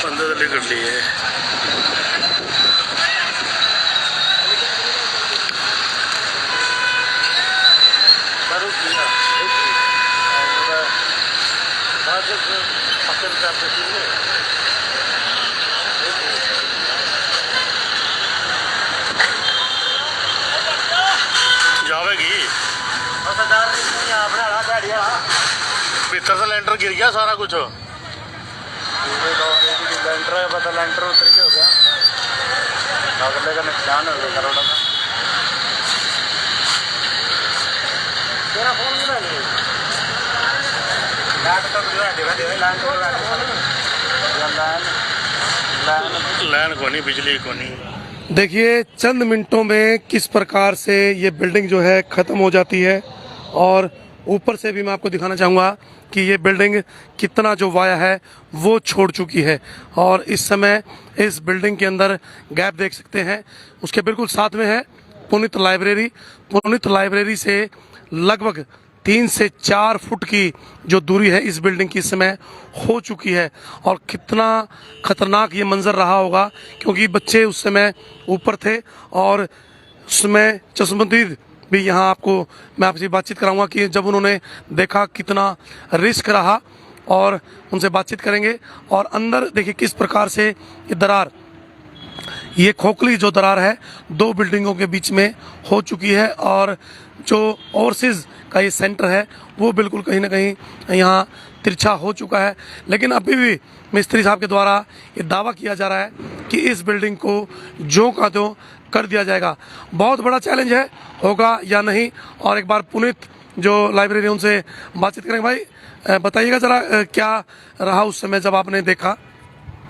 बंदे तो कर लिए जावेगी भीतर से लेंटर गिर गया सारा कुछ। लेंटर है पता, लेंटर उतर के हो गया, अगले का नुकसान हो गया करोड़ों का। तेरा फोन लैन को नहीं, बिजली को नहीं। देखिए चंद मिनटों में किस प्रकार से ये बिल्डिंग जो है ख़त्म हो जाती है। और ऊपर से भी मैं आपको दिखाना चाहूँगा कि ये बिल्डिंग कितना जो वाया है वो छोड़ चुकी है। और इस समय इस बिल्डिंग के अंदर गैप देख सकते हैं, उसके बिल्कुल साथ में है पुनीत लाइब्रेरी। पुनीत लाइब्रेरी से लगभग 3 से 4 फुट की जो दूरी है इस बिल्डिंग की इस समय हो चुकी है। और कितना खतरनाक ये मंजर रहा होगा, क्योंकि बच्चे उस समय ऊपर थे और उसमें चश्मदीद भी यहाँ आपको मैं आपसे बातचीत कराऊंगा कि जब उन्होंने देखा कितना रिस्क रहा, और उनसे बातचीत करेंगे। और अंदर देखिए किस प्रकार से ये दरार, ये खोखली जो दरार है 2 बिल्डिंगों के बीच में हो चुकी है। और जो ओवरसीज का ये सेंटर है वो बिल्कुल कहीं ना कहीं यहाँ तिरछा हो चुका है। लेकिन अभी भी मिस्त्री साहब के द्वारा ये दावा किया जा रहा है कि इस बिल्डिंग को जो का त्यों कर दिया जाएगा। बहुत बड़ा चैलेंज है, होगा या नहीं। और एक बार पुनीत जो लाइब्रेरी उनसे बातचीत करेंगे। भाई बताइएगा ज़रा क्या रहा उस समय जब आपने देखा,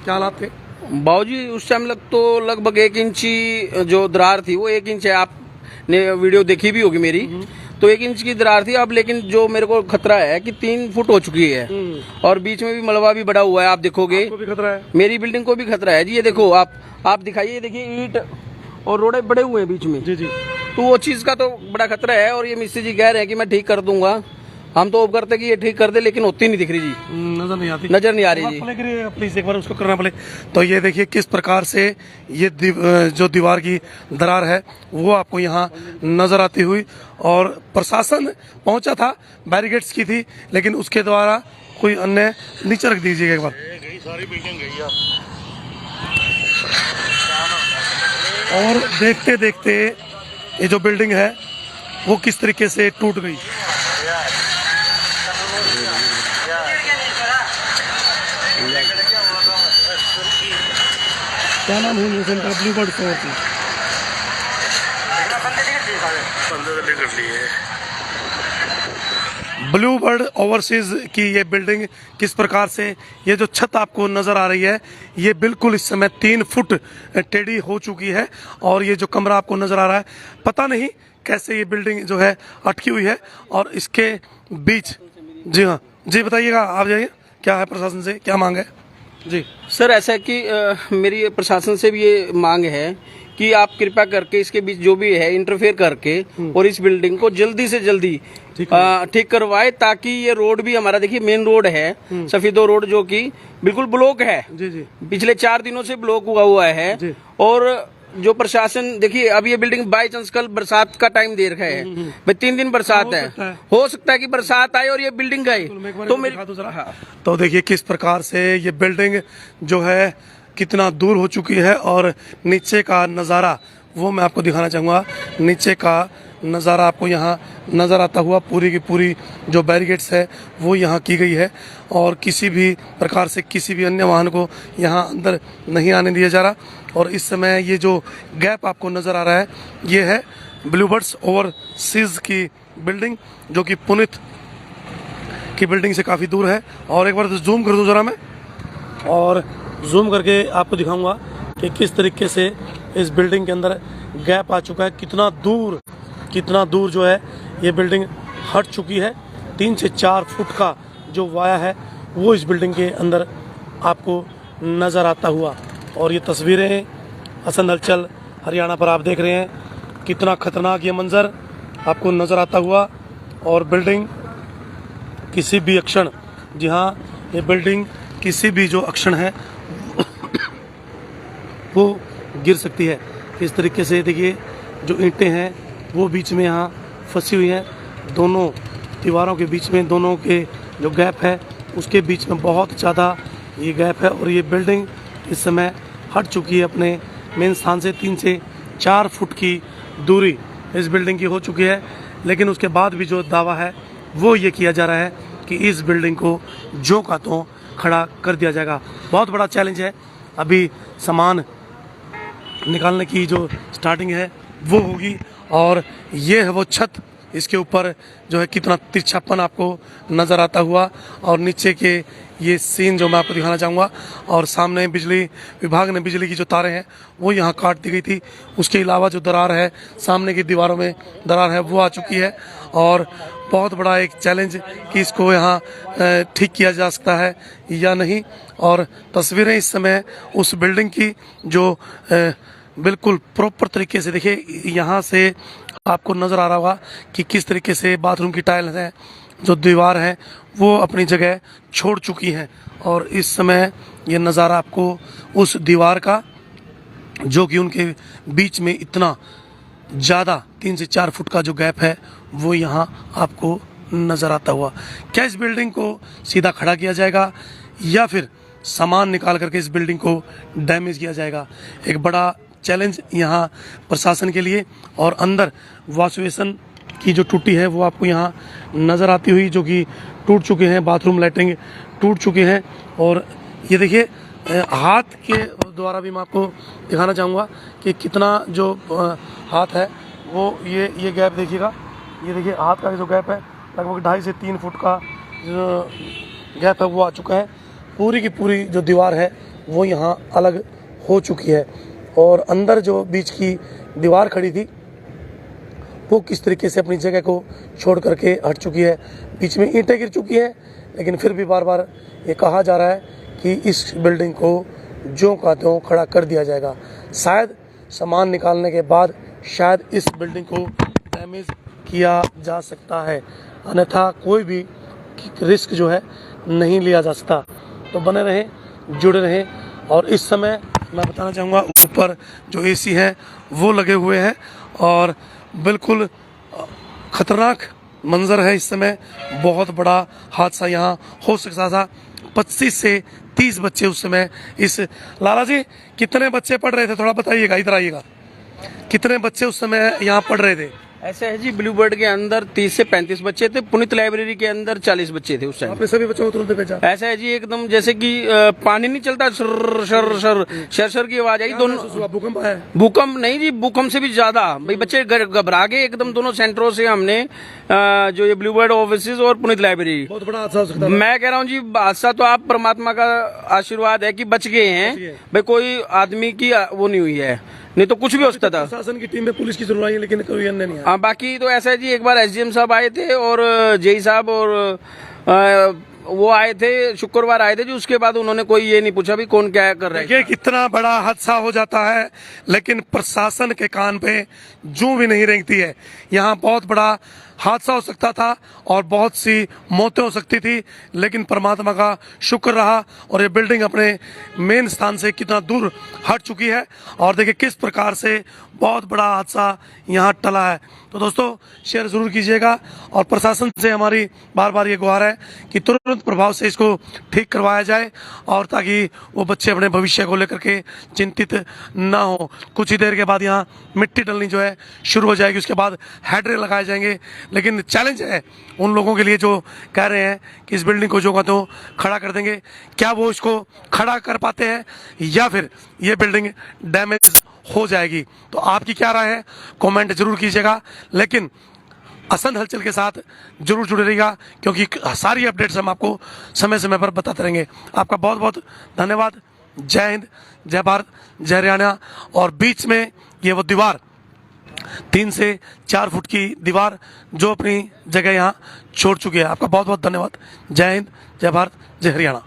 क्या हालात थे? बाबूजी उस टाइम तो लगभग 1 इंची जो दरार थी वो 1 इंच है, आपने वीडियो देखी भी होगी मेरी, तो 1 इंच की दरार थी। अब लेकिन जो मेरे को खतरा है कि 3 फुट हो चुकी है और बीच में भी मलबा भी बड़ा हुआ है। आप देखोगे भी खतरा है, मेरी बिल्डिंग को भी खतरा है जी। ये देखो आप दिखाइए, देखिए ईंट और रोड़े बड़े हुए हैं बीच में जी जी। तो वो चीज का तो बड़ा खतरा है। और ये मिस्त्री जी कह रहे हैं कि मैं ठीक कर दूंगा, हम तो करते कि ये ठीक कर दे, लेकिन होती नहीं दिख रही जी, नजर नहीं आती, नजर नहीं आ रही जी। प्लीज एक बार उसको करना पड़े। तो ये देखिए किस प्रकार से ये जो दीवार की दरार है वो आपको यहाँ नजर आती हुई। और प्रशासन पहुंचा था, बैरिकेड्स की थी, लेकिन उसके द्वारा कोई अन्य नीचे रख दीजिएगा एक बार। गई सारी बिल्डिंग गई है। और देखते देखते ये जो बिल्डिंग है वो किस तरीके से टूट गई। क्या नाम है सेंटर? ब्लूबर्ड स्टोर की बंदे तो कर लिए। ब्लूबर्ड ओवरसीज की ये बिल्डिंग किस प्रकार से, ये जो छत आपको नज़र आ रही है ये बिल्कुल इस समय 3 फुट टेढ़ी हो चुकी है। और ये जो कमरा आपको नज़र आ रहा है, पता नहीं कैसे ये बिल्डिंग जो है अटकी हुई है। और इसके बीच, जी हाँ जी बताइएगा, आप जाइए, क्या है प्रशासन से क्या मांग है? जी सर ऐसा है कि मेरी प्रशासन से भी ये मांग है कि आप कृपया करके इसके बीच जो भी है इंटरफेयर करके और इस बिल्डिंग को जल्दी से जल्दी ठीक करवाए, ताकि ये रोड भी हमारा, देखिए मेन रोड है सफीदो रोड, जो कि बिल्कुल ब्लॉक है जी जी, पिछले 4 दिनों से ब्लॉक हुआ है जी। और जो प्रशासन, देखिए अब ये बिल्डिंग बाई चांस कल बरसात का टाइम दे रखा है भाई, 3 दिन बरसात है, हो सकता है कि बरसात आए और ये बिल्डिंग गए तो मेरी। तो देखिए किस प्रकार से ये बिल्डिंग जो है कितना दूर हो चुकी है। और नीचे का नज़ारा वो मैं आपको दिखाना चाहूँगा। नीचे का नज़ारा आपको यहाँ नज़र आता हुआ, पूरी की पूरी जो बैरिकेड्स है वो यहाँ की गई है। और किसी भी प्रकार से किसी भी अन्य वाहन को यहाँ अंदर नहीं आने दिया जा रहा। और इस समय ये जो गैप आपको नज़र आ रहा है ये है ब्लूबर्ड्स ओवरसीज की बिल्डिंग, जो कि पुनीत की बिल्डिंग से काफ़ी दूर है। और एक बार जूम कर दूँ ज़रा मैं, और जूम करके आपको दिखाऊंगा कि किस तरीके से इस बिल्डिंग के अंदर गैप आ चुका है, कितना दूर जो है ये बिल्डिंग हट चुकी है। 3 से 4 फुट का जो वाया है वो इस बिल्डिंग के अंदर आपको नज़र आता हुआ। और ये तस्वीरें हसन हलचल हरियाणा पर आप देख रहे हैं, कितना खतरनाक ये मंजर आपको नज़र आता हुआ। और बिल्डिंग किसी भी अक्षण, जी हाँ, ये बिल्डिंग किसी भी जो अक्षण है वो गिर सकती है। इस तरीके से देखिए जो ईंटें हैं वो बीच में यहाँ फंसी हुई हैं, दोनों दीवारों के बीच में, दोनों के जो गैप है उसके बीच में बहुत ज़्यादा ये गैप है। और ये बिल्डिंग इस समय हट चुकी है अपने मेन स्थान से। 3 से 4 फुट की दूरी इस बिल्डिंग की हो चुकी है, लेकिन उसके बाद भी जो दावा है वो ये किया जा रहा है कि इस बिल्डिंग को ज्यों का त्यों खड़ा कर दिया जाएगा। बहुत बड़ा चैलेंज है। अभी सामान निकालने की जो स्टार्टिंग है वो होगी, और ये है वो छत, इसके ऊपर जो है कितना तिरछापन आपको नज़र आता हुआ, और नीचे के ये सीन जो मैं आपको दिखाना चाहूँगा। और सामने बिजली विभाग ने बिजली की जो तारें हैं वो यहाँ काट दी गई थी। उसके अलावा जो दरार है, सामने की दीवारों में दरार है वो आ चुकी है, और बहुत बड़ा एक चैलेंज कि इसको यहाँ ठीक किया जा सकता है या नहीं। और तस्वीरें इस समय उस बिल्डिंग की जो बिल्कुल प्रॉपर तरीके से, देखिए यहाँ से आपको नज़र आ रहा होगा कि किस तरीके से बाथरूम की टाइल्स हैं, जो दीवार है वो अपनी जगह छोड़ चुकी हैं। और इस समय ये नज़ारा आपको उस दीवार का, जो कि उनके बीच में इतना ज़्यादा 3 से 4 फुट का जो गैप है वो यहाँ आपको नज़र आता हुआ। क्या इस बिल्डिंग को सीधा खड़ा किया जाएगा या फिर सामान निकाल करके इस बिल्डिंग को डैमेज किया जाएगा? एक बड़ा चैलेंज यहाँ प्रशासन के लिए। और अंदर वॉश बेसिन की जो टूटी है वो आपको यहाँ नज़र आती हुई, जो कि टूट चुके हैं, बाथरूम लैट्रिन टूट चुके हैं। और ये देखिए हाथ के द्वारा भी मैं आपको दिखाना चाहूँगा कि कितना जो हाथ है वो ये गैप देखिएगा, ये देखिए हाथ का जो गैप है लगभग 2.5 से 3 फुट का जो गैप है वो आ चुका है। पूरी की पूरी जो दीवार है वो यहाँ अलग हो चुकी है, और अंदर जो बीच की दीवार खड़ी थी वो किस तरीके से अपनी जगह को छोड़ करके हट चुकी है। बीच में ईंटें गिर चुकी हैं, लेकिन फिर भी बार बार ये कहा जा रहा है कि इस बिल्डिंग को ज्यों का त्यों खड़ा कर दिया जाएगा। शायद सामान निकालने के बाद शायद इस बिल्डिंग को डैमेज किया जा सकता है, अन्यथा कोई भी रिस्क जो है नहीं लिया जा सकता। तो बने रहें, जुड़े रहें। और इस समय मैं बताना चाहूँगा ऊपर जो एसी हैं वो लगे हुए हैं, और बिल्कुल खतरनाक मंजर है इस समय। बहुत बड़ा हादसा यहाँ हो सकता था। 25 से 30 बच्चे उस समय इस, लाला जी कितने बच्चे पढ़ रहे थे, थोड़ा बताइएगा, इधर आइएगा, कितने बच्चे उस समय यहाँ पढ़ रहे थे? ऐसा है जी, ब्लू बर्ड के अंदर 30 से 35 बच्चे थे, पुनीत लाइब्रेरी के अंदर 40 बच्चे थे उस टाइम। आपने सभी बच्चों को तुरंत पहचाना? ऐसा है जी, एकदम जैसे कि पानी नहीं चलता, sir sir sir sir sir की आवाज आई। दोनों भूकंप आया? भूकंप नहीं जी, भूकंप से भी ज्यादा भाई बच्चे घबरा गए एकदम। दोनों सेंटरों से हमने जो ये ब्लू बर्ड ऑफिस और पुनीत लाइब्रेरी, बहुत बड़ा हादसा हो सकता है। मैं कह रहा हूँ जी, हादसा तो आप परमात्मा का आशीर्वाद है कि बच गए हैं भाई, कोई आदमी की वो नहीं हुई है, नहीं तो कुछ भी हो सकता था। प्रशासन की टीम में पुलिस की जरूरत है, लेकिन कोई अन्य नहीं है। हाँ, बाकी तो ऐसा है जी, एक बार एसडीएम साहब आए थे और जेई साहब और वो आए थे, शुक्रवार आए थे जी। उसके बाद उन्होंने कोई ये नहीं पूछा भी कौन क्या कर रहा है। देखिए कितना बड़ा हादसा हो जाता है, लेकिन प्रशासन के कान पे जूं भी नहीं रेंगती है। यहाँ बहुत बड़ा हादसा हो सकता था और बहुत सी मौतें हो सकती थी, लेकिन परमात्मा का शुक्र रहा और ये बिल्डिंग अपने मेन स्थान से कितना दूर हट चुकी है। और देखिए किस प्रकार से बहुत बड़ा हादसा यहाँ टला है। तो दोस्तों शेयर जरूर कीजिएगा, और प्रशासन से हमारी बार बार ये गुहार है कि तुरंत प्रभाव से इसको ठीक करवाया जाए, और ताकि वो बच्चे अपने भविष्य को लेकर के चिंतित ना हो। कुछ ही देर के बाद यहाँ मिट्टी डलनी जो है शुरू हो जाएगी, उसके बाद हैडरे लगाए जाएंगे। लेकिन चैलेंज है उन लोगों के लिए जो कह रहे हैं कि इस बिल्डिंग को जो कहते हो खड़ा कर देंगे, क्या वो इसको खड़ा कर पाते हैं या फिर ये बिल्डिंग डैमेज हो जाएगी? तो आपकी क्या राय है, कमेंट जरूर कीजिएगा। लेकिन असंध हलचल के साथ जरूर जुड़े रहिएगा, क्योंकि सारी अपडेट्स हम आपको समय समय पर बताते रहेंगे। आपका बहुत बहुत धन्यवाद। जय हिंद, जय भारत, जय हरियाणा। और बीच में ये वो दीवार 3 से 4 फुट की दीवार जो अपनी जगह यहाँ छोड़ चुकी है। आपका बहुत बहुत धन्यवाद। जय हिंद, जय भारत, जय हरियाणा।